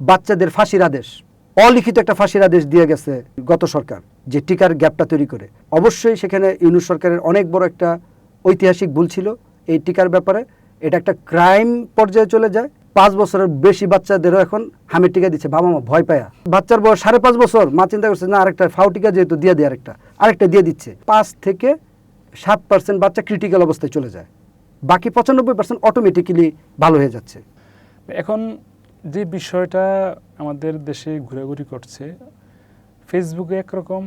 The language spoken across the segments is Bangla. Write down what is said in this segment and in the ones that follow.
বাচ্চাদের ফাঁসির আদেশ, অলিখিত একটা ফাঁসির আদেশ দিয়ে গেছে গত সরকার, যে টিকার গ্যাপটা তৈরি করে। অবশ্যই সেখানে ইউনূস সরকারের অনেক বড় একটা ঐতিহাসিক ভুল ছিল এই টিকার ব্যাপারে। এটা একটা ক্রাইম পর্যায়ে চলে যায়। 5 বছরের বেশি বাচ্চাদেরও এখন হামের টিকা দিচ্ছে, বাবা মা ভয় পায়া। বাচ্চার বয়স 5.5 বছর, মা চিন্তা করছে না আরেকটা ফাউ টিকা যেহেতু দিয়ে দেয়, আরেকটা দিয়ে দিচ্ছে। 5 থেকে 7% বাচ্চা ক্রিটিক্যাল অবস্থায় চলে যায়, বাকি 95% অটোমেটিক্যালি ভালো হয়ে যাচ্ছে। এখন যে বিষয়টা আমাদের দেশে ঘোরাঘুরি করছে, ফেসবুকে একরকম,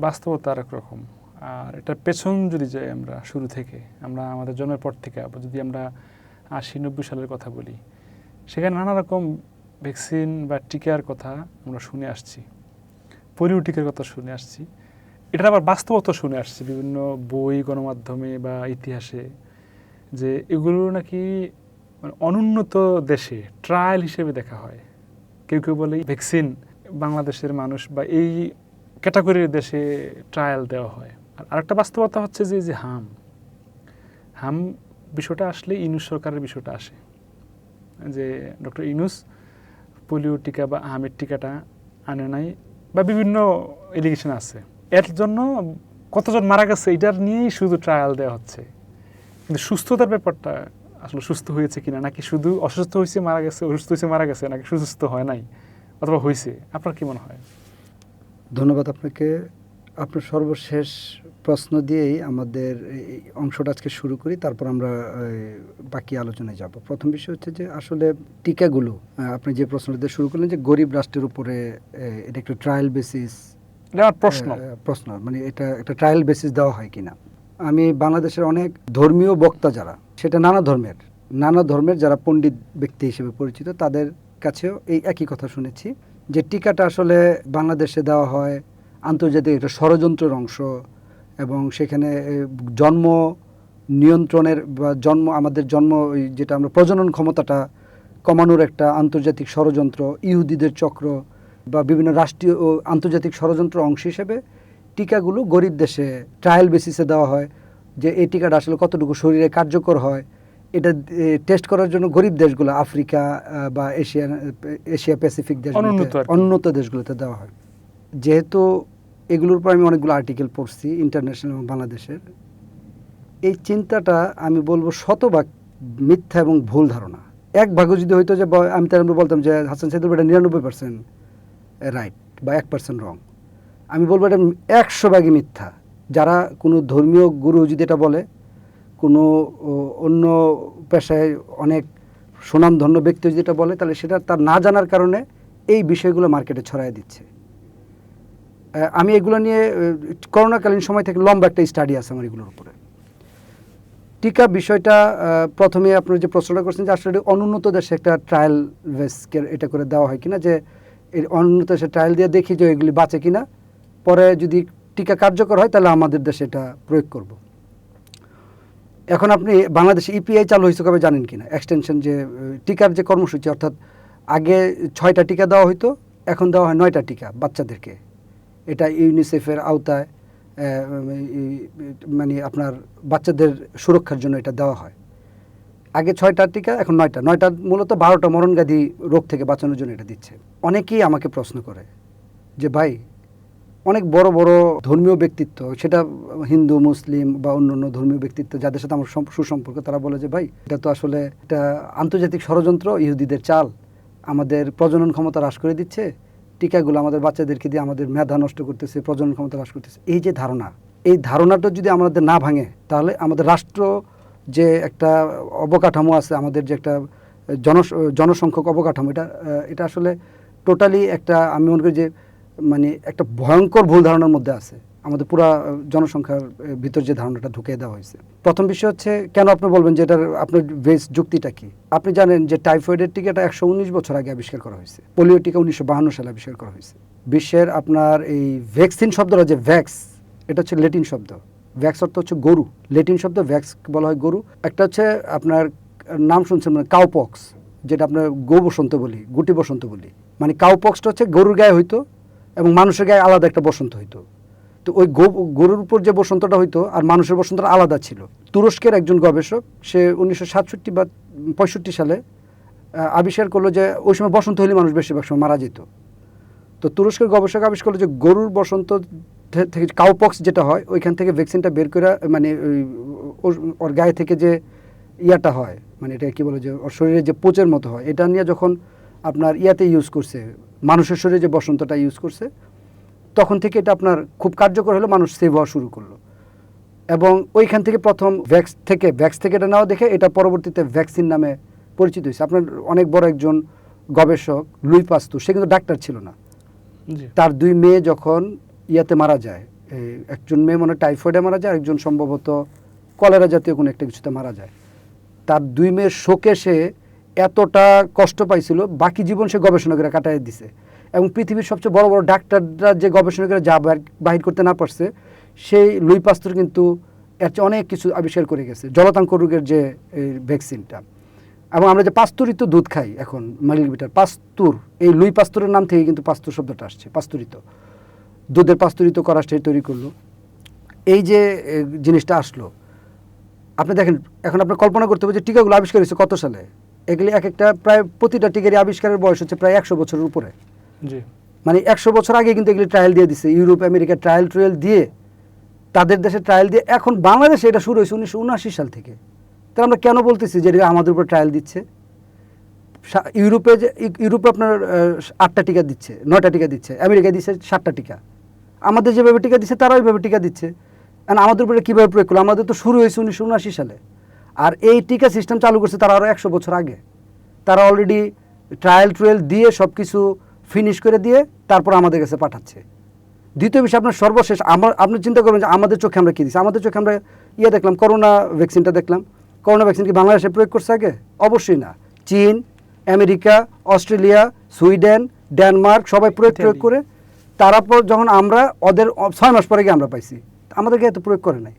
বাস্তবতা আর একরকম। আর এটার পেছন যদি যাই আমরা শুরু থেকে, আমরা আমাদের জন্মের পর থেকে যদি আমরা 80-90 সালের কথা বলি, সেখানে নানা রকম ভ্যাকসিন বা টিকার কথা আমরা শুনে আসছি, পোলিও টিকার কথা শুনে আসছি। এটার আবার বাস্তবতা শুনে আসছি বিভিন্ন বই, গণমাধ্যমে বা ইতিহাসে, যে এগুলো নাকি অনুন্নত দেশে ট্রায়াল হিসেবে দেখা হয়। কেউ কেউ বলে ভ্যাকসিন বাংলাদেশের মানুষ বা এই ক্যাটাগরির দেশে ট্রায়াল দেওয়া হয়। আর আরেকটা বাস্তবতা হচ্ছে যে হাম বিষয়টা আসলে ইউনূস সরকারের বিষয়টা আসে, যে ডক্টর ইউনূস পোলিও টিকা বা হামের টিকাটা আনে নাই বা বিভিন্ন এলিগেশন আছে। এর জন্য কতজন মারা গেছে এটার নিয়েই শুধু ট্রায়াল দেওয়া হচ্ছে। কিন্তু সুস্থতার ব্যাপারটা আসলে সুস্থ হয়েছে কিনা, নাকি শুধু অসুস্থ হয়েছে মারা গেছে, অসুস্থ হয়েছে মারা গেছে, নাকি সুস্থ হয় নাই অথবা হয়েছে, আপনার কি মনে হয়? ধন্যবাদ আপনাকে। আপনার সর্বশেষ প্রশ্ন দিয়েই আমাদের এই অংশটা আজকে শুরু করি, তারপর আমরা বাকি আলোচনায় যাব। প্রথম বিষয় হচ্ছে যে আসলে টিকাগুলো, আপনি যে প্রশ্নটা দিয়ে শুরু করলেন যে গরিব রাষ্ট্রের উপরে এটা একটা ট্রায়াল বেসিস প্রশ্ন, মানে এটা একটা ট্রায়াল বেসিস দেওয়া হয় কিনা। আমি বাংলাদেশের অনেক ধর্মীয় বক্তা যারা, সেটা নানা ধর্মের যারা পণ্ডিত ব্যক্তি হিসেবে পরিচিত, তাদের কাছেও এই একই কথা শুনেছি যে টিকাটা আসলে বাংলাদেশে দেওয়া হয় আন্তর্জাতিক একটা ষড়যন্ত্রের অংশ, এবং সেখানে জন্ম নিয়ন্ত্রণের বা আমাদের যেটা আমরা প্রজনন ক্ষমতাটা কমানোর একটা আন্তর্জাতিক ষড়যন্ত্র, ইহুদিদের চক্র বা বিভিন্ন রাষ্ট্রীয় ও আন্তর্জাতিক ষড়যন্ত্র অংশ হিসেবে টিকাগুলো গরিব দেশে ট্রায়াল বেসিসে দেওয়া হয়, যে এই টিকাটা আসলে কতটুকু শরীরে কার্যকর হয় এটা টেস্ট করার জন্য গরিব দেশগুলো, আফ্রিকা বা এশিয়া প্যাসিফিক দেশগুলোতে, অনুন্নত দেশগুলোতে দেওয়া হয়। যেহেতু এগুলোর উপর আমি অনেকগুলো আর্টিকেল পড়ছি ইন্টারন্যাশনাল এবং বাংলাদেশের, এই চিন্তাটা আমি বলবো শতভাগ মিথ্যা এবং ভুল ধারণা। এক ভাগও যদি হইতো যে আমি তার বলতাম যে হাসান সাইদুল এটা 99% রাইট বা 1% রং, আমি বলবো এটা 100 ভাগই মিথ্যা। যারা কোনো ধর্মীয় গুরু যদি এটা বলে, কোনো অন্য পেশায় অনেক সুনামধন্য ব্যক্তি যেটা বলে, তাহলে সেটা তার না জানার কারণে এই বিষয়গুলো মার্কেটে ছড়ায় দিচ্ছে। আমি এগুলো নিয়ে করোনাকালীন সময় থেকে লম্বা একটা স্টাডি আছে আমার এগুলোর উপরে। টিকা বিষয়টা প্রথমে আপনার যে প্রশ্নটা করছেন যে আসলে অনুন্নত দেশে একটা ট্রায়াল বেসকে এটা করে দেওয়া হয় কিনা, যে এই অনুন্নত দেশে ট্রায়াল দিয়ে দেখি যে এগুলি বাঁচে কিনা, পরে যদি টিকা কার্যকর হয় তাহলে আমাদের দেশে এটা প্রয়োগ করব। এখন আপনি বাংলাদেশে ইপিআই চালু হয়েছে কবে জানেন কিনা? এক্সটেনশন যে টিকার যে কর্মসূচি, অর্থাৎ আগে 6টা টিকা দেওয়া হইতো, এখন দেওয়া হয় 9টা টিকা বাচ্চাদেরকে। এটা ইউনিসেফের আওতায়, মানে আপনার বাচ্চাদের সুরক্ষার জন্য এটা দেওয়া হয়। আগে 6টা টিকা, এখন 9টা মূলত 12টা মরণব্যাধি রোগ থেকে বাঁচানোর জন্য এটা দিচ্ছে। অনেকেই আমাকে প্রশ্ন করে যে ভাই, অনেক বড় বড় ধর্মীয় ব্যক্তিত্ব, সেটা হিন্দু, মুসলিম বা অন্যান্য ধর্মীয় ব্যক্তিত্ব যাদের সাথে আমার সুসম্পর্ক, তারা বলে যে ভাই এটা তো আসলে এটা আন্তর্জাতিক ষড়যন্ত্র, ইহুদিদের চাল, আমাদের প্রজনন ক্ষমতা হ্রাস করে দিচ্ছে, টিকাগুলো আমাদের বাচ্চাদেরকে দিয়ে আমাদের মেধা নষ্ট করতেছে, প্রজনন ক্ষমতা হ্রাস করতেছে। এই যে ধারণা, এই ধারণাটা যদি আমাদের না ভাঙে, তাহলে আমাদের রাষ্ট্র যে একটা অবকাঠামো আছে, আমাদের যে একটা জনসংখ্যক অবকাঠামো, এটা আসলে টোটালি একটা, আমি মনে করি যে মানে একটা ভয়ঙ্কর ভুল ধারণার মধ্যে আছে। আমাদের পুরা জনসংখ্যার ভিতর যে ধারণাটা ঢুকিয়ে দেওয়া হয়েছে। প্রথম বিষয় হচ্ছে, কেন আপনি বলবেন যে এটার আপনার বেস যুক্তিটা কি? আপনি জানেন যে টাইফয়েডের টিকাটা 119 বছর আগে আবিষ্কার করা হয়েছে, পোলিও টিকা 1952 সালে আবিষ্কার করা হয়েছে। বিশ্বের আপনার এই ভ্যাকসিন শব্দটা যে ভ্যাক্স, এটা হচ্ছে লেটিন শব্দ। ভ্যাক্স অর্থ হচ্ছে গরু, লেটিন শব্দ ভ্যাক্স বলা হয় গরু। একটা হচ্ছে আপনার নাম শুনছেন মানে কাউপক্স, যেটা আপনার গো বসন্ত বলি, গুটি বসন্ত বলি। মানে কাউপক্সটা হচ্ছে গরুর গায়ে হইতো এবং মানুষের গায়ে আলাদা একটা বসন্ত হইতো। তো ওই গরুর উপর যে বসন্তটা হইতো আর মানুষের বসন্তটা আলাদা ছিল। তুরস্কের একজন গবেষক, সে 1967 বা 65 সালে আবিষ্কার করলো যে ওই সময় বসন্ত হলে মানুষ বেশিরভাগ সময় মারা যেত। তো তুরস্কের গবেষক আবিষ্কার করলো যে গরুর বসন্ত থেকে কাউপক্স যেটা হয় ওইখান থেকে ভ্যাকসিনটা বের করে মানে ওর গায়ে থেকে যে ইয়াটা হয় মানে এটা কী বলে যে ওর শরীরে যে পোচের মতো হয় এটা নিয়ে যখন আপনার ইয়াতে ইউজ করছে মানুষের শরীরে যে বসন্তটা ইউজ করছে তখন থেকে এটা আপনার খুব কার্যকর হলো, মানুষ সেভ হওয়া শুরু করলো। এবং ওইখান থেকে প্রথম ভ্যাক্স থেকে এটা নেওয়া দেখে এটা পরবর্তীতে ভ্যাকসিন নামে পরিচিত হয়েছে। আপনার অনেক বড় একজন গবেষক লুই পাস্তুর, সে কিন্তু ডাক্তার ছিল না, তার 2 মেয়ে যখন ইয়াতে মারা যায়, একজন মেয়ে মনে টাইফয়েডে মারা যায়, একজন সম্ভবত কলেরা জাতীয় কোনো একটা কিছুতে মারা যায়। তার 2 মেয়ের শোকে সে এতটা কষ্ট পাইছিল, বাকি জীবন সে গবেষণা করে কাটাই দিছে। এবং পৃথিবীর সবচেয়ে বড় বড় ডাক্তাররা যে গবেষণা করে যা বাহির করতে না পারছে, সেই লুই পাস্তুর কিন্তু এর চেয়ে অনেক কিছু আবিষ্কার করে গেছে, জলাতঙ্ক রোগের যে ভ্যাকসিনটা। এবং আমরা যে পাস্তুরিত দুধ খাই এখন মিল্ক বিটার, পাস্তুর, এই লুই পাস্তুরের নাম থেকে কিন্তু পাস্তুর শব্দটা আসছে, পাস্তুরিত দুধের পাস্তুরিত করা সে তৈরি করলো। এই যে জিনিসটা আসলো, আপনি দেখেন এখন আপনার কল্পনা করতে হবে যে টিকাগুলো আবিষ্কার হয়েছে কত সালে। এগুলি এক একটা প্রায় প্রতিটা টিকারই আবিষ্কারের বয়স হচ্ছে প্রায় 100 বছরের উপরে। মানে 100 বছর আগে কিন্তু এগুলি ট্রায়াল দিয়ে দিছে, ইউরোপ আমেরিকা ট্রায়াল দিয়ে তাদের দেশে ট্রায়াল দিয়ে এখন বাংলাদেশে এটা শুরু হয়েছে 1979 সাল থেকে। তাহলে আমরা কেন বলতেছি যে এটা আমাদের উপর ট্রায়াল দিচ্ছে? ইউরোপে আপনার 8টা টিকা দিচ্ছে, 9টা টিকা দিচ্ছে, আমেরিকায় দিচ্ছে 7টা টিকা। আমাদের যেভাবে টিকা দিচ্ছে তারা ওইভাবে টিকা দিচ্ছে। আমাদের উপরে কীভাবে প্রয়োগ করলো? আমাদের তো শুরু হয়েছে 1979 সালে, আর এই টিকা সিস্টেম চালু করছে তারা আরও 100 বছর আগে। তারা অলরেডি ট্রায়াল দিয়ে সব কিছু ফিনিশ করে দিয়ে তারপর আমাদের কাছে পাঠাচ্ছে। দ্বিতীয় বিষয়, আপনার সর্বশেষ আপনি চিন্তা করবেন যে আমাদের চোখে আমরা কী দিচ্ছি। আমাদের চোখে আমরা দেখলাম করোনা ভ্যাকসিনটা দেখলাম। করোনা ভ্যাকসিন কি বাংলাদেশে প্রয়োগ করছে আগে? অবশ্যই না। চীন, আমেরিকা, অস্ট্রেলিয়া, সুইডেন, ডেনমার্ক সবাই প্রয়োগ করে তারপর যখন আমরা ওদের 6 মাস পরে গিয়ে আমরা পাইছি, আমাদেরকে এত প্রয়োগ করে নাই।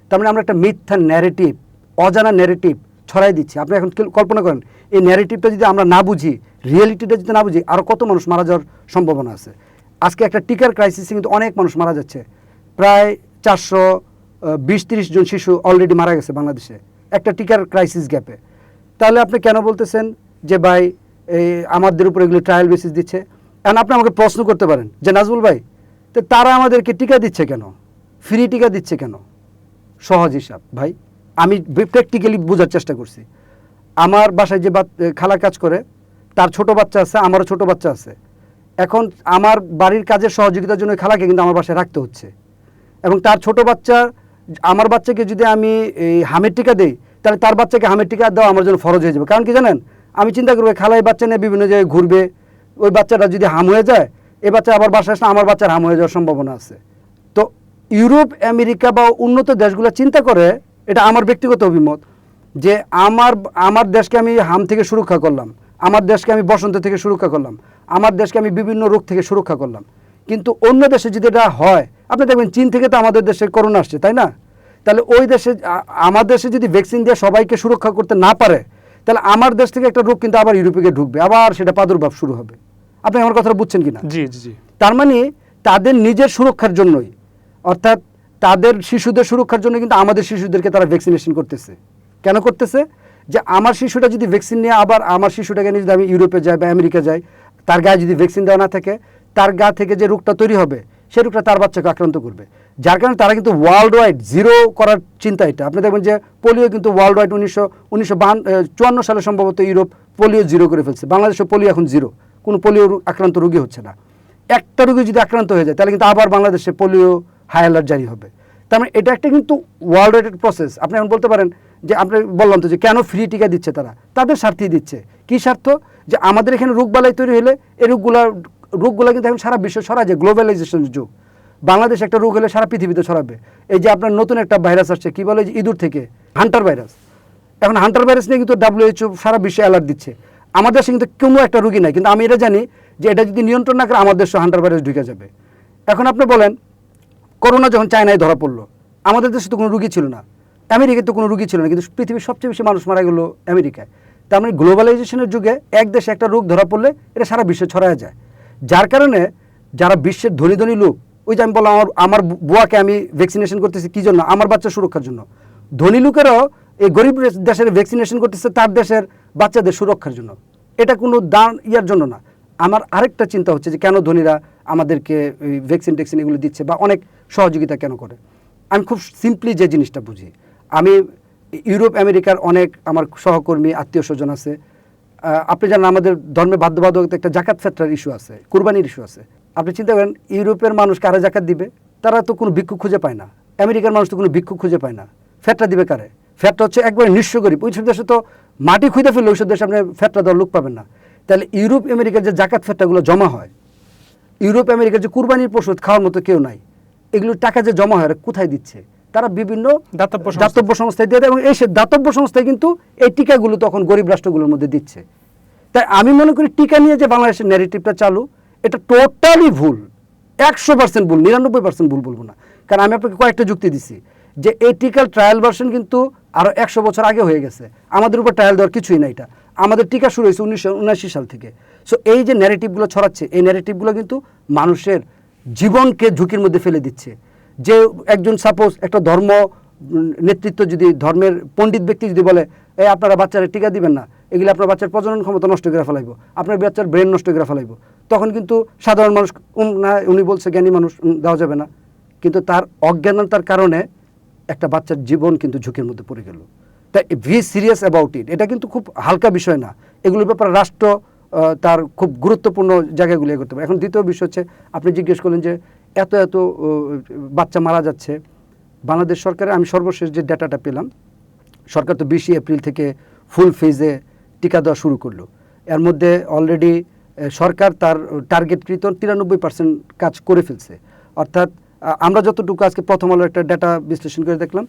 তার মানে আমরা একটা মিথ্যা ন্যারেটিভ, অজানা ন্যারেটিভ ছড়াই দিচ্ছি। আপনি এখন কল্পনা করেন এই ন্যারেটিভটা যদি আমরা না বুঝি, রিয়েলিটিটা যদি না বুঝি, আরও কত মানুষ মারা যাওয়ার সম্ভাবনা আছে। আজকে একটা টিকার ক্রাইসিসে কিন্তু অনেক মানুষ মারা যাচ্ছে, প্রায় 420-30 জন শিশু অলরেডি মারা গেছে বাংলাদেশে একটা টিকার ক্রাইসিস গ্যাপে। তাহলে আপনি কেন বলতেছেন যে ভাই আমাদের উপর এগুলো ট্রায়াল বেসিস দিচ্ছে? এখন আপনি আমাকে প্রশ্ন করতে পারেন যে নাজমুল ভাই, তো তারা আমাদেরকে টিকা দিচ্ছে কেন, ফ্রি টিকা দিচ্ছে কেন? সহজ হিসাব ভাই, আমি প্র্যাকটিক্যালি বোঝার চেষ্টা করছি। আমার বাসায় যে খালা কাজ করে, তার ছোট বাচ্চা আছে, আমারও ছোট বাচ্চা আছে। এখন আমার বাড়ির কাজের সহযোগিতার জন্য খালাকে কিন্তু আমার বাসায় রাখতে হচ্ছে। এবং তার ছোট বাচ্চা, আমার বাচ্চাকে যদি আমি এই হামের টিকা দিই, তাহলে তার বাচ্চাকে হামের টিকা দেওয়া আমার জন্য ফরজ হয়ে যাবে। কারণ কি জানেন, আমি চিন্তা করবো খালাই বাচ্চা নিয়ে বিভিন্ন জায়গায় ঘুরবে, ওই বাচ্চাটা যদি হাম হয়ে যায়, এই বাচ্চা আবার বাসায় আসলে আমার বাচ্চার হাম হয়ে যাওয়ার সম্ভাবনা আছে। তো ইউরোপ, আমেরিকা বা উন্নত দেশগুলো চিন্তা করে, এটা আমার ব্যক্তিগত অভিমত, যে আমার দেশকে আমি হাম থেকে সুরক্ষা করলাম, আমার দেশকে আমি বসন্ত থেকে সুরক্ষা করলাম, আমার দেশকে আমি বিভিন্ন রোগ থেকে সুরক্ষা করলাম। কিন্তু অন্য দেশে যদি এটা হয়, আপনি দেখবেন চীন থেকে তো আমাদের দেশে করোনা আসছে, তাই না? তাহলে ওই দেশে, আমার দেশে যদি ভ্যাকসিন দিয়ে সবাইকে সুরক্ষা করতে না পারে, তাহলে আমার দেশ থেকে একটা রোগ কিন্তু আবার ইউরোপে ঢুকবে, আবার সেটা প্রাদুর্ভাব শুরু হবে। আপনি আমার কথাটা বুঝছেন কিনা? জি জি জি। তার মানে তাদের নিজের সুরক্ষার জন্যই, অর্থাৎ তাদের শিশুদের সুরক্ষার জন্য কিন্তু আমাদের শিশুদেরকে তারা ভ্যাকসিনেশন করতেছে। কেন করতেছে? যে আমার শিশুটা যদি ভ্যাকসিন নিয়ে আবার আমার শিশুটাকে নিয়ে যদি আমি ইউরোপে যাই বা আমেরিকা যাই, তার গায়ে যদি ভ্যাকসিন দেওয়া না থাকে, তার গা থেকে যে রোগটা তৈরি হবে সেই রোগটা তার বাচ্চাকে আক্রান্ত করবে। যার কারণে তারা কিন্তু ওয়ার্ল্ড ওয়াইড জিরো করার চিন্তা এটা। আপনি দেখবেন যে পোলিও কিন্তু ওয়ার্ল্ড ওয়াইড 1954 সালে সম্ভবত ইউরোপ পোলিও জিরো করে ফেলছে। বাংলাদেশে পোলিও এখন জিরো, কোনো পোলিও আক্রান্ত রোগী হচ্ছে না। একটা রোগী যদি আক্রান্ত হয়ে যায়, তাহলে কিন্তু আবার বাংলাদেশে পোলিও হাই অ্যালার্ট জারি হবে। তার মানে এটা একটা কিন্তু ওয়ার্ল্ড ওয়াইড প্রসেস। আপনি এখন বলতে পারেন যে, আপনি বললাম তো যে কেন ফ্রি টিকা দিচ্ছে তারা, তাদের স্বার্থেই দিচ্ছে। কী স্বার্থ? যে আমাদের এখানে রোগবালাই তৈরি হলে এই রোগগুলো কিন্তু এখন সারা বিশ্ব ছড়া যায়, গ্লোবালাইজেশনের যুগ। বাংলাদেশ একটা রোগ হলে সারা পৃথিবীতে ছড়াবে। এই যে আপনার নতুন একটা ভাইরাস আসছে, কী বলে, যে ইঁদুর থেকে, হান্টার ভাইরাস। এখন হান্টার ভাইরাস নিয়ে কিন্তু WHO সারা বিশ্বে অ্যালার্ট দিচ্ছে। আমাদের দেশে কিন্তু কোনো একটা রোগী নাই, কিন্তু আমি এটা জানি যে এটা যদি নিয়ন্ত্রণ না করে আমাদের দেশে হান্টার ভাইরাস ঢুকে যাবে। এখন আপনি বলেন, করোনা যখন চায়নায় ধরা পড়লো, আমাদের দেশে তো কোনো রুগী ছিল না, আমেরিকায় তো কোনো রুগী ছিল না, কিন্তু পৃথিবীর সবচেয়ে বেশি মানুষ মারা গেলো আমেরিকায়। তার মানে গ্লোবালাইজেশনের যুগে এক দেশে একটা রোগ ধরা পড়লে এটা সারা বিশ্বে ছড়ায় যায়। যার কারণে যারা বিশ্বের ধনী ধনী লোক, ওই যে আমি বললাম আমার বুয়াকে আমি ভ্যাকসিনেশন করতেছি কী জন্য? আমার বাচ্চার সুরক্ষার জন্য। ধনী লোকেরাও এই গরিব দেশের ভ্যাকসিনেশন করতেছে তার দেশের বাচ্চাদের সুরক্ষার জন্য। এটা কোনো দান ইয়ার জন্য না। আমার আরেকটা চিন্তা হচ্ছে যে কেন ধনীরা আমাদেরকে ভ্যাকসিন টেক্সিন এগুলো দিচ্ছে বা অনেক সহযোগিতা কেন করে। আমি খুব সিম্পলি যে জিনিসটা বুঝি, আমি ইউরোপ আমেরিকার অনেক আমার সহকর্মী আত্মীয় স্বজন আছে, আপনি জানেন আমাদের ধর্মে বাধ্যবাধকতা একটা জাকাত ফেতরার ইস্যু আছে, কুরবানির ইস্যু আছে। আপনি চিন্তা করেন ইউরোপের মানুষ কারে জাকাত দিবে? তারা তো কোনো ভিক্ষুক খুঁজে পায় না। আমেরিকার মানুষ তো কোনো ভিক্ষুক খুঁজে পায় না। ফেতরা দিবে কারে? ফেতরা হচ্ছে একবারে নিঃস্ব গরিব। ওইসব দেশে তো মাটি খুঁজে ফেললে ওইসব দেশে আপনি ফেতরা দেওয়ার লোক পাবেন না। তাহলে ইউরোপ আমেরিকার যে জাকাত ফেতরাগুলো জমা হয়, ইউরোপ আমেরিকার যে কুরবানির পশু খাওয়ার মতো কেউ নাই, এগুলোর টাকা যে জমা হয় কোথায় দিচ্ছে? তারা বিভিন্ন দাতব্য সংস্থায় দিয়ে দেয়, এবং এই দাতব্য সংস্থায় কিন্তু এই টিকাগুলো তখন গরিব রাষ্ট্রগুলোর মধ্যে দিচ্ছে। তাই আমি মনে করি টিকা নিয়ে যে বাংলাদেশের ন্যারেটিভটা চালু, এটা টোটালি ভুল, 100% ভুল, 99% ভুল বলবো না। কারণ আমি আপনাকে কয়েকটা যুক্তি দিচ্ছি যে এই টিকার ট্রায়াল ভার্সন কিন্তু আরও 100 বছর আগে হয়ে গেছে। আমাদের উপর ট্রায়াল দেওয়ার কিছুই না। এটা আমাদের টিকা শুরু হয়েছে 1979 সাল থেকে। সো এই যে ন্যারেটিভগুলো ছড়াচ্ছে, এই ন্যারেটিভগুলো কিন্তু মানুষের জীবনকে ঝুঁকির মধ্যে ফেলে দিচ্ছে। যে একজন সাপোজ একটা ধর্ম নেতৃত্ব যদি, ধর্মের পণ্ডিত ব্যক্তি যদি বলে এই আপনারা বাচ্চারা টিকা দিবেন না, এগুলো আপনার বাচ্চার প্রজনন ক্ষমতা নষ্ট করে ফেলাইব, আপনার বাচ্চার ব্রেন নষ্ট করে ফেলাইব, তখন কিন্তু সাধারণ মানুষ না, উনি বলছে জ্ঞানী মানুষ দেওয়া যাবে না। কিন্তু তার অজ্ঞানতার কারণে একটা বাচ্চার জীবন কিন্তু ঝুঁকির মধ্যে পড়ে গেল। তাই ভি সিরিয়াস অ্যাবাউট ইট। এটা কিন্তু খুব হালকা বিষয় না। এগুলোর ব্যাপারে রাষ্ট্র তার খুব গুরুত্বপূর্ণ জায়গাগুলো করতে হবে। এখন দ্বিতীয় বিষয় হচ্ছে, আপনি জিজ্ঞেস করলেন যে এত বাচ্চা মারা যাচ্ছে বাংলাদেশ সরকারে। আমি সর্বশেষ যে ডাটাটা পেলাম, সরকার তো 20 এপ্রিল থেকে ফুল ফেজে টিকা দেওয়া শুরু করলো। এর মধ্যে অলরেডি সরকার তার টার্গেটকৃত 93% কাজ করে ফেলছে। অর্থাৎ আমরা যতটুকু আজকে প্রথম আলো একটা ডাটা বিশ্লেষণ করে দেখলাম,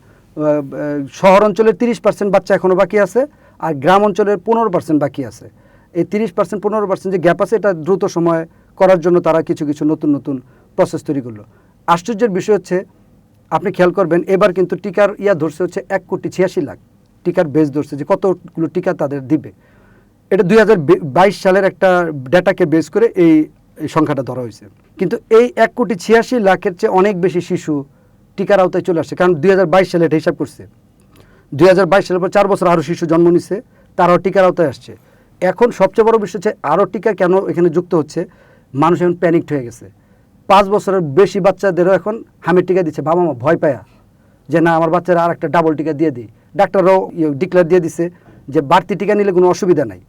শহর অঞ্চলের 30% বাচ্চা এখনও বাকি আছে, আর গ্রাম অঞ্চলের 15% বাকি আছে। এই 30% 15% যে গ্যাপ আছে, এটা দ্রুত সময়ে করার জন্য তারা কিছু কিছু নতুন নতুন প্রসেস তৈরি করলো। আশ্চর্যের বিষয় হচ্ছে, আপনি খেয়াল করবেন এবার কিন্তু টিকার ধরছে হচ্ছে 1,86,00,000 টিকার বেস ধরছে যে কতগুলো টিকা তাদের দিবে। এটা 2022 সালের একটা ডাটাকে বেস করে এই সংখ্যাটা ধরা হয়েছে। কিন্তু এই 1,86,00,000-এর চেয়ে অনেক বেশি শিশু টিকার আওতায় চলে আসছে। কারণ 2022 সালে এটা হিসাব করছে, 2022 সালের পর 4 বছর আরও শিশু জন্ম নিচ্ছে, তারাও টিকার আওতায় আসছে। এখন সবচেয়ে বড় বিষয় হচ্ছে আরও টিকা কেন এখানে যুক্ত হচ্ছে, মানুষ এখন প্যানিকড হয়ে গেছে। 5 বছরের বেশি বাচ্চাদেরও এখন হামের টিকা দিচ্ছে, বাবা মা ভয় পায়া যে না আমার বাচ্চারা আর একটা ডাবল টিকা দিয়ে দিই। ডাক্তাররাও ডিক্লেয়ার দিয়ে দিছে যে বাড়তি টিকা নিলে কোনো অসুবিধা নাই,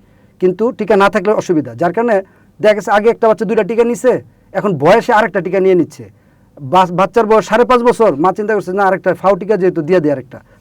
কিন্তু টিকা না থাকলে অসুবিধা। যার কারণে দেখা গেছে আগে একটা বাচ্চা 2টা টিকা নিছে, এখন বয়সে আরেকটা টিকা নিয়ে নিচ্ছে। বাচ্চার বয়স 5.5 বছর, মা চিন্তা করছে না আরেকটা ফাউ টিকা যেহেতু দিয়ে দেয়,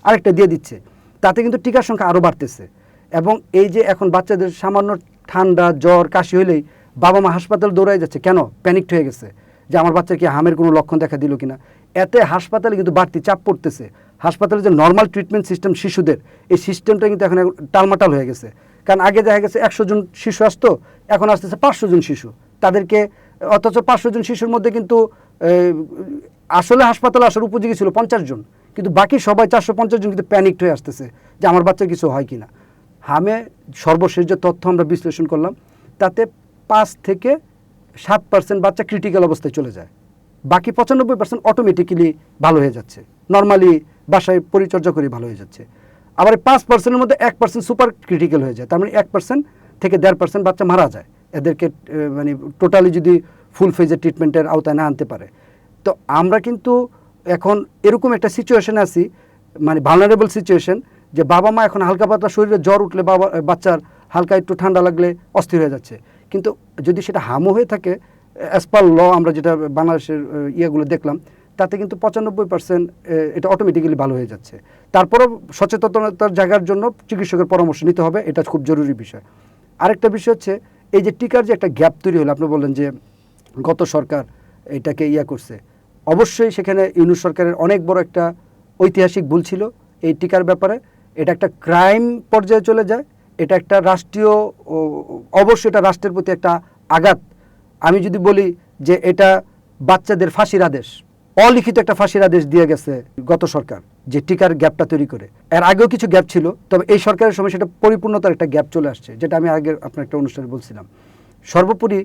আরেকটা দিয়ে দিচ্ছে। তাতে কিন্তু টিকার সংখ্যা আরও বাড়তেছে। এবং এই যে এখন বাচ্চাদের সামান্য ঠান্ডা জ্বর কাশি হলেই বাবা মা হাসপাতাল দৌড়ায় যাচ্ছে, কেন? প্যানিকড হয়ে গেছে যে আমার বাচ্চার কি হামের কোনো লক্ষণ দেখা দিল কিনা। এতে হাসপাতালে কিন্তু বাড়তি চাপ পড়তেছে। হাসপাতালে যে নর্মাল ট্রিটমেন্ট সিস্টেম শিশুদের, এই সিস্টেমটা কিন্তু এখন টালমাটাল হয়ে গেছে। কারণ আগে দেখা গেছে 100 জন শিশু আসতো, এখন আসতেছে 500 জন শিশু। তাদেরকে অথচ 500 জন শিশুর মধ্যে কিন্তু আসলে হাসপাতালে আসার উপযোগী ছিল 50 জন, কিন্তু বাকি সবাই 450 জন কিন্তু প্যানিকড হয়ে আসতেছে যে আমার বাচ্চার কিছু হয় কিনা। হামে সর্বশেষ যে তথ্য আমরা বিশ্লেষণ করলাম, তাতে 5 থেকে 7% বাচ্চা ক্রিটিক্যাল অবস্থায় চলে যায়, বাকি 95% অটোমেটিক্যালি ভালো হয়ে যাচ্ছে, নর্মালি বাসায় পরিচর্যা করে ভালো হয়ে যাচ্ছে। আবার 5%-এর মধ্যে 1% সুপার ক্রিটিক্যাল হয়ে যায়। তার মানে 1% থেকে 1.5% বাচ্চা মারা যায় এদেরকে মানে টোটালি যদি ফুল ফেজের ট্রিটমেন্টের আওতায় না আনতে পারে। তো আমরা কিন্তু এখন এরকম একটা সিচুয়েশনে আছি, মানে ভালনারেবল সিচুয়েশন, যে বাবা মা এখন হালকা পাতলা শরীরে জ্বর উঠলে বাচ্চার হালকা একটু ঠান্ডা লাগলে অস্থির হয়ে যাচ্ছে। কিন্তু যদি সেটা হামও হয়ে থাকে, অ্যাজ পার ল আমরা যেটা বাংলাদেশের ইয়েগুলো দেখলাম, তাতে কিন্তু 95% এটা অটোমেটিক্যালি ভালো হয়ে যাচ্ছে। তারপরেও সচেতনতার জায়গার জন্য চিকিৎসকের পরামর্শ নিতে হবে, এটা খুব জরুরি বিষয়। আরেকটা বিষয় হচ্ছে এই যে টিকার যে একটা গ্যাপ তৈরি হলো, আপনি বললেন যে গত সরকার এটাকে করছে। অবশ্যই সেখানে ইউনূস সরকারের অনেক বড় একটা ঐতিহাসিক ভুল ছিল এই টিকার ব্যাপারে। এটা একটা ক্রাইম পর্যায়ে চলে যায়, এটা একটা রাষ্ট্রীয়, অবশ্যই এটা রাষ্ট্রের প্রতি একটা আঘাত। আমি যদি বলি যে এটা বাচ্চাদের ফাঁসির আদেশ, অলিখিত একটা ফাঁসির আদেশ দিয়ে গেছে গত সরকার, যে টিকার গ্যাপটা তৈরি করে। এর আগেও কিছু গ্যাপ ছিল, তবে এই সরকারের সময় সেটা পরিপূর্ণতার একটা গ্যাপ চলে আসছে, যেটা আমি আগে আপনার একটা অনুষ্ঠানে বলছিলাম। সর্বোপরি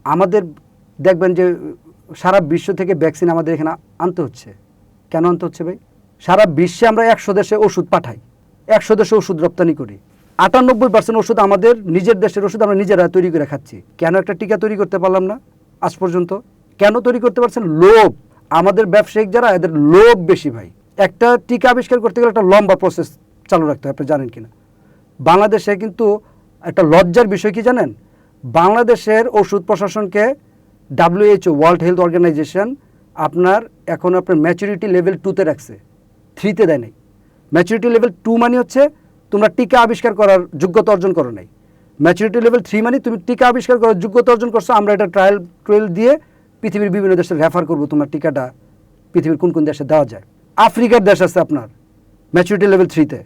আমাদের দেখবেন যে সারা বিশ্ব থেকে ভ্যাকসিন আমাদের এখানে আনতে হচ্ছে। কেন আনতে হচ্ছে ভাই? সারা বিশ্বে আমরা 100 দেশে ওষুধ পাঠাই, 100 দেশে ওষুধ রপ্তানি করি। 98% ওষুধ আমাদের নিজের দেশের ওষুধ আমরা নিজেরা তৈরি করে খাচ্ছি। কেন একটা টিকা তৈরি করতে পারলাম না আজ পর্যন্ত? কেন তৈরি করতে পারছেন? লোভ। আমাদের ব্যবসায়িক যারা, এদের লোভ বেশি ভাই। একটা টিকা আবিষ্কার করতে গেলে একটা লম্বা প্রসেস চালু রাখতে হয়, আপনি জানেন কিনা? বাংলাদেশে কিন্তু একটা লজ্জার বিষয় কি জানেন? বাংলাদেশের ওষুধ প্রশাসনকে WHO, ওয়ার্ল্ড হেলথ অর্গানাইজেশন, আপনার ম্যাচুরিটি লেভেল 2-তে রাখছে, 3-তে দেয় নাই। ম্যাচুরিটি লেভেল 2 মানে হচ্ছে তোমরা টিকা আবিষ্কার করার যোগ্যতা অর্জন করো নাই। ম্যাচুরিটি লেভেল 3 মানে তুমি টিকা আবিষ্কার করার যোগ্যতা অর্জন করছো, আমরা এটা ট্রায়াল দিয়ে পৃথিবীর বিভিন্ন দেশে রেফার করবো তোমার টিকাটা পৃথিবীর কোন কোন দেশে দেওয়া যায়। আফ্রিকার দেশ আছে আপনার ম্যাচুরিটি লেভেল 3-তে,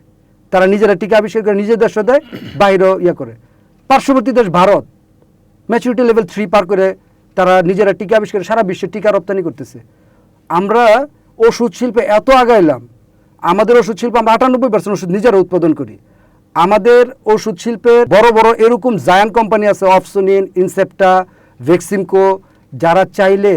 তারা নিজেরা টিকা আবিষ্কার করে নিজের দেশে দেয়, বাইরেও করে। পার্শ্ববর্তী দেশ ভারত ম্যাচুরিটি লেভেল 3 পার করে তারা নিজেরা টিকা আবিষ্কার সারা বিশ্বে টিকা রপ্তানি করতেছে। আমরা ওষুধ শিল্পে এত আগাইলাম, আমাদের ওষুধ শিল্প আমরা 98% ওষুধ নিজেরা উৎপাদন করি। আমাদের ওষুধ শিল্পে বড় বড় এরকম জায়ান্ট কোম্পানি আছে, অপসোনিন, ইনসেপ্টা, ভ্যাক্সিমকো, যারা চাইলে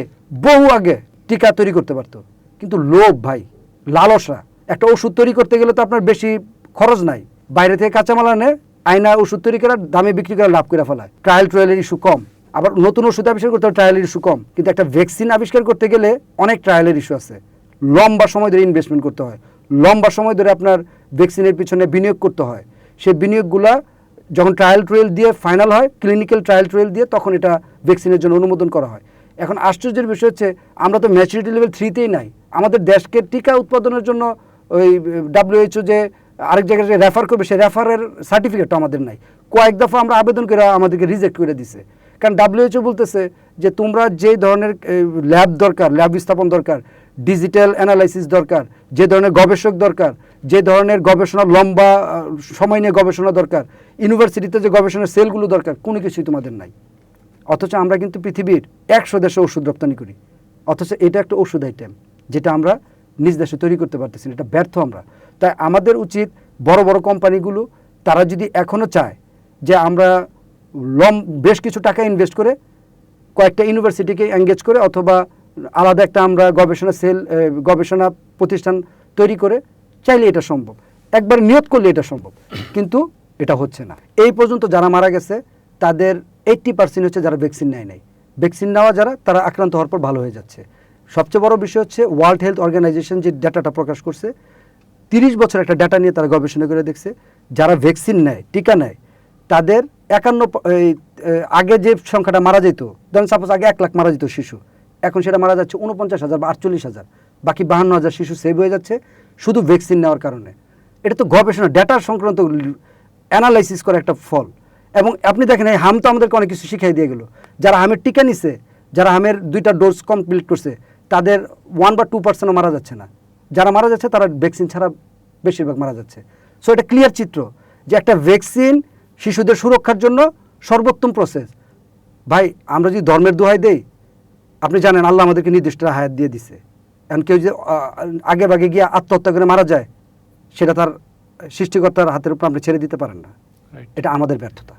বহু আগে টিকা তৈরি করতে পারতো। কিন্তু লোভ ভাই, লালসা। একটা ওষুধ তৈরি করতে গেলে তো আপনার বেশি খরচ নাই, বাইরে থেকে কাঁচামাল আনে, আয়না ওষুধ তৈরি করার দামে বিক্রি করে লাভ করে ফেলায়। ট্রায়ালের ইস্যু কম। আবার নতুন ওষুধ আবিষ্কার করতে হলে ট্রায়ালের ইস্যু কম। কিন্তু একটা ভ্যাকসিন আবিষ্কার করতে গেলে অনেক ট্রায়ালের ইস্যু আছে, লম্বা সময় ধরে ইনভেস্টমেন্ট করতে হয়, লম্বা সময় ধরে আপনার ভ্যাকসিনের পিছনে বিনিয়োগ করতে হয়। সেই বিনিয়োগগুলা যখন ট্রায়াল দিয়ে ফাইনাল হয়, ক্লিনিক্যাল ট্রায়াল দিয়ে, তখন এটা ভ্যাকসিনের জন্য অনুমোদন করা হয়। এখন আশ্চর্যের বিষয় হচ্ছে আমরা তো ম্যাচুরিটি লেভেল 3-তেই নাই। আমাদের দেশকে টিকা উৎপাদনের জন্য ওই WHO যে আরেক জায়গায় যে রেফার করবে, সেই রেফারের সার্টিফিকেটটা আমাদের নাই। কয়েক দফা আমরা আবেদন করে আমাদেরকে রিজেক্ট করে দিছে। কারণ WHO বলতেছে যে তোমরা যে ধরনের ল্যাব দরকার, ল্যাব স্থাপন দরকার, ডিজিটাল অ্যানালাইসিস দরকার, যে ধরনের গবেষক দরকার, যে ধরনের গবেষণা লম্বা সময় নিয়ে গবেষণা দরকার, ইউনিভার্সিটিতে যে গবেষণার সেলগুলো দরকার, কোনো কিছুই তোমাদের নাই। অথচ আমরা কিন্তু পৃথিবীর 100 দেশে ওষুধ রপ্তানি করি। অথচ এটা একটা ওষুধ আইটেম যেটা আমরা নিজ দেশে তৈরি করতে পারতেছি না, এটা ব্যর্থ আমরা। তাই আমাদের উচিত বড় বড় কোম্পানিগুলো, তারা যদি এখনও চায় যে আমরা বেশ কিছু টাকা ইনভেস্ট করে কয়েকটা ইউনিভার্সিটিকে এঙ্গেজ করে, অথবা আলাদা একটা আমরা গবেষণা প্রতিষ্ঠান তৈরি করে, চাইলে এটা সম্ভব, একবার নিয়ত করলে এটা সম্ভব। কিন্তু এটা হচ্ছে না। এই পর্যন্ত যারা মারা গেছে তাদের 80% হচ্ছে যারা ভ্যাকসিন নেয় নাই। ভ্যাকসিন নেওয়া যারা, তারা আক্রান্ত হওয়ার পর ভালো হয়ে যাচ্ছে। সবচেয়ে বড় বিষয় হচ্ছে ওয়ার্ল্ড হেলথ অর্গানাইজেশন যে ডাটাটা প্রকাশ করছে, 30 বছর একটা ডাটা নিয়ে তারা গবেষণা করে দেখছে, যারা ভ্যাকসিন নেয়, টিকা নেয়, তাদের 51 আগে যে সংখ্যাটা মারা যেত, ধরেন সাপোজ আগে 1 লাখ মারা যেত শিশু, এখন সেটা মারা যাচ্ছে 49,000 বা 48,000, বাকি 52,000 শিশু সেভ হয়ে যাচ্ছে শুধু ভ্যাকসিন নেওয়ার কারণে। এটা তো গবেষণা, ডেটার সংক্রান্ত অ্যানালাইসিস করা একটা ফল। এবং আপনি দেখেন এই হাম তো আমাদেরকে অনেক কিছু শিখাই দিয়ে গেল। যারা হামের টিকা নিছে, যারা হামের 2টা ডোজ কমপ্লিট করছে, তাদের 1 বা 2% মারা যাচ্ছে না। যারা মারা যাচ্ছে তারা ভ্যাকসিন ছাড়া বেশিরভাগ মারা যাচ্ছে। সো এটা ক্লিয়ার চিত্র যে একটা ভ্যাকসিন শিশুদের সুরক্ষার জন্য সর্বোত্তম প্রসেস। ভাই, আমরা যদি ধর্মের দোহাই দেই, আপনি জানেন আল্লাহ আমাদেরকে নির্দিষ্ট হায়াত দিয়ে দিছে। এখন কেউ যে আগে ভাগে গিয়ে আত্মহত্যা করে মারা যায়, সেটা তার সৃষ্টিকর্তার হাতের উপর আপনি ছেড়ে দিতে পারেন না। এটা আমাদের ব্যর্থতা।